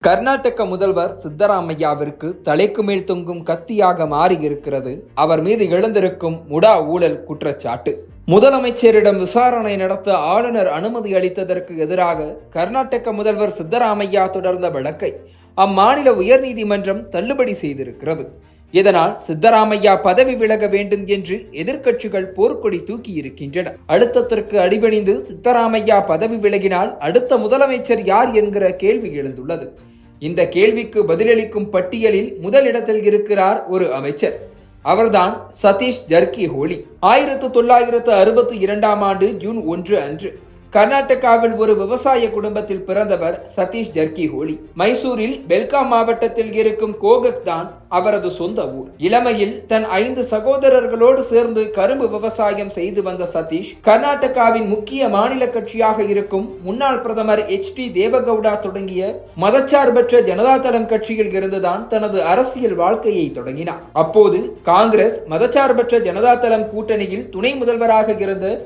கர்நாடக முதல்வர் சித்தராமையாவிற்கு தலைக்கு மேல் தொங்கும் கத்தியாக மாறியிருக்கிறது அவர் மீது எழுந்திருக்கும் முடா ஊழல் குற்றச்சாட்டு. முதலமைச்சரிடம் விசாரணை நடத்த ஆளுநர் அனுமதி அளித்ததற்கு எதிராக கர்நாடக முதல்வர் சித்தராமையா தொடர்ந்த வழக்கை அம்மாநில உயர்நீதிமன்றம் தள்ளுபடி செய்திருக்கிறது. இதனால் சித்தராமையா பதவி விலக வேண்டும் என்று எதிர்க்கட்சிகள் போர்க்கொடி தூக்கி இருக்கின்றன. அழுத்தத்திற்கு அடிபணிந்து சித்தராமையா பதவி விலகினால் அடுத்த முதலமைச்சர் யார் என்கிற கேள்வி எழுந்துள்ளது. இந்த கேள்விக்கு பதிலளிக்கும் பட்டியலில் முதலிடத்தில் இருக்கிறார் ஒரு அமைச்சர். அவர்தான் சதீஷ் ஜர்கிஹோலி. 1962 ஜூன் 1 அன்று கர்நாடகாவில் ஒரு விவசாய குடும்பத்தில் பிறந்தவர் சதீஷ் ஜர்கிஹோலி. மைசூரில் பெல்காம் மாவட்டத்தில் இருக்கும் கோகக் தான் அவரது சொந்த ஊர். இளமையில் தன் 5 சகோதரர்களோடு சேர்ந்து கரும்பு விவசாயம் செய்து வந்த சதீஷ் கர்நாடகாவின் முக்கிய மாநில கட்சியாக இருக்கும் முன்னாள் பிரதமர் HD தேவகவுடா தொடங்கிய மதச்சார்பற்ற ஜனதாதளம் கட்சியில் இருந்துதான் தனது அரசியல் வாழ்க்கையை தொடங்கினார். அப்போது காங்கிரஸ் மதச்சார்பற்ற ஜனதாதளம் கூட்டணியில் துணை முதல்வராக இருந்த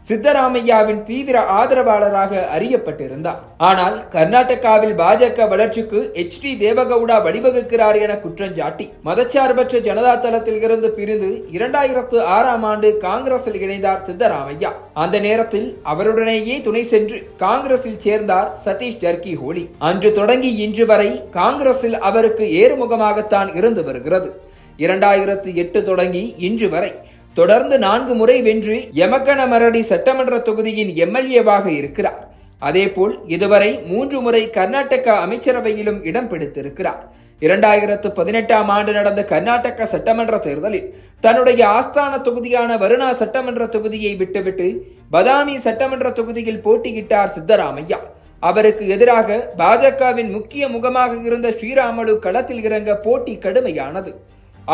சித்தராமையாவின் தீவிர ஆதரவாளராக அறியப்பட்டிருந்தார். ஆனால் கர்நாடகாவில் பாஜக வளர்ச்சிக்கு HD தேவகவுடா வழிவகுக்கிறார் என குற்றஞ்சாட்டி மதச்சார்பற்ற ஜனதா தளத்தில் இருந்து பிரிந்து 2006 காங்கிரஸில் இணைந்தார் சித்தராமையா. அந்த நேரத்தில் அவருடனேயே துணை சென்று காங்கிரஸில் சேர்ந்தார் சதீஷ் ஜர்கிஹோலி. அன்று தொடங்கி இன்று வரை காங்கிரஸில் அவருக்கு ஏறுமுகமாகத்தான் இருந்து வருகிறது. 2008 தொடங்கி இன்று வரை தொடர்ந்து 4 முறை வென்று யமகனமரடி சட்டமன்ற தொகுதியின் MLAவாக இருக்கிறார். அதேபோல் இதுவரை 3 முறை கர்நாடக அமைச்சரவையிலும் இடம் பிடித்திருக்கிறார். 2018 நடந்த கர்நாடக சட்டமன்ற தேர்தலில் தன்னுடைய ஆஸ்தான தொகுதியான வருணா சட்டமன்ற தொகுதியை விட்டுவிட்டு பதாமி சட்டமன்ற தொகுதியில் போட்டியிட்டார் சித்தராமையா. அவருக்கு எதிராக பாஜகவின் முக்கிய முகமாக இருந்த ஸ்ரீராமுலு களத்தில் இறங்க போட்டி கடுமையானது.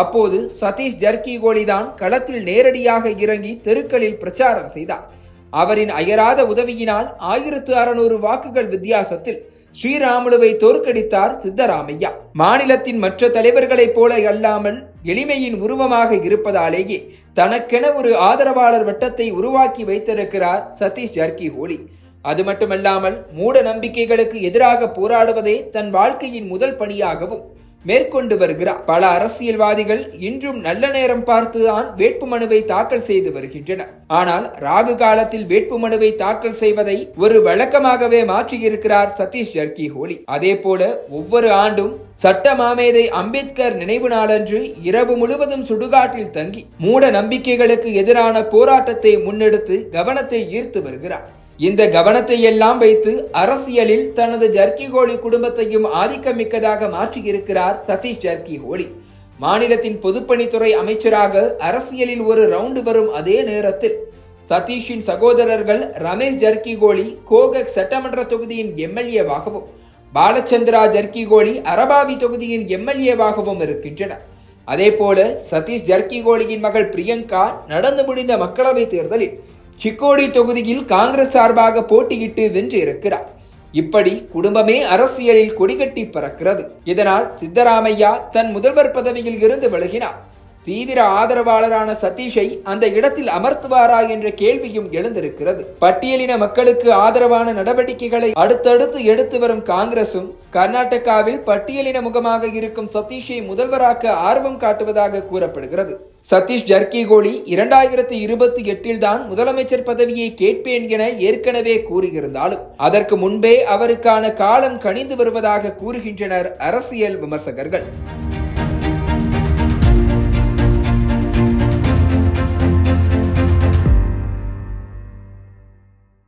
அப்போது சதீஷ் ஜர்கிஹோலி தான் களத்தில் நேரடியாக இறங்கி தெருக்களில் பிரச்சாரம் செய்தார். அவரின் அயராத உதவியினால் 1600 வாக்குகள் வித்தியாசத்தில் ஸ்ரீராமுலுவை தோற்கடித்தார் சித்தராமையா. மாநிலத்தின் மற்ற தலைவர்களைப் போல அல்லாமல் எளிமையின் உருவமாக இருப்பதாலேயே தனக்கென ஒரு ஆதரவாளர் வட்டத்தை உருவாக்கி வைத்திருக்கிறார் சதீஷ் ஜர்கிஹோலி. அது மட்டுமல்லாமல் மூட நம்பிக்கைகளுக்கு எதிராக போராடுவதே தன் வாழ்க்கையின் முதல் பணியாகவும் மேற்கொண்டு வருகிறார். பல அரசியல்வாதிகள் இன்றும் நல்ல நேரம் பார்த்துதான் வேட்புமனுவை தாக்கல் செய்து வருகின்றனர். ஆனால் ராகு காலத்தில் வேட்புமனுவை தாக்கல் செய்வதை ஒரு வழக்கமாகவே மாற்றியிருக்கிறார் சதீஷ் ஜர்கிஹோலி. அதே போல ஒவ்வொரு ஆண்டும் சட்ட மாமேதை அம்பேத்கர் நினைவு நாளன்று இரவு முழுவதும் சுடுகாட்டில் தங்கி மூட நம்பிக்கைகளுக்கு எதிரான போராட்டத்தை முன்னெடுத்து கவனத்தை ஈர்த்து வருகிறார். இந்த கவனத்தை எல்லாம் வைத்து அரசியலில் தனது ஜர்கிஹோலி குடும்பத்தையும் ஆதிக்கமிக்கதாக மாற்றியிருக்கிறார் சதீஷ் ஜர்கிஹோலி. மாநிலத்தின் பொதுப்பணித்துறை அமைச்சராக அரசியலில் ஒரு ரவுண்டு வரும் அதே நேரத்தில் சதீஷின் சகோதரர்கள் ரமேஷ் ஜர்கிஹோலி கோகக் சட்டமன்ற தொகுதியின் MLAவாகவும் பாலச்சந்திரா ஜர்கிஹோலி அரபாவி தொகுதியின் MLAவாகவும் இருக்கின்றனர். அதே போல சதீஷ் ஜர்கிஹோலியின் மகள் பிரியங்கா நடந்து முடிந்த மக்களவை தேர்தலில் சிக்கோடி தொகுதியில் காங்கிரஸ் சார்பாக போட்டியிட்டு வென்று இருக்கிறார். இப்படி குடும்பமே அரசியலில் கொடிகட்டி பறக்கிறது. இதனால் சித்தராமையா தன் முதல்வர் பதவியில் இருந்து விலகினார். தீவிர ஆதரவாளரான சதீஷை அந்த இடத்தில் அமர்த்துவாரா என்ற கேள்வியும் எழுந்திருக்கிறது. பட்டியலின மக்களுக்கு ஆதரவான நடவடிக்கைகளை அடுத்தடுத்து எடுத்து வரும் காங்கிரசும் கர்நாடகாவில் பட்டியலின முகமாக இருக்கும் சதீஷை முதல்வராக்க ஆர்வம் காட்டுவதாக கூறப்படுகிறது. சதீஷ் ஜர்கிஹோலி 2028 தான் முதலமைச்சர் பதவியை கேட்பேன் என ஏற்கனவே கூறியிருந்தாலும் அதற்கு முன்பே அவருக்கான காலம் கனிந்து வருவதாக கூறுகின்றனர் அரசியல் விமர்சகர்கள்.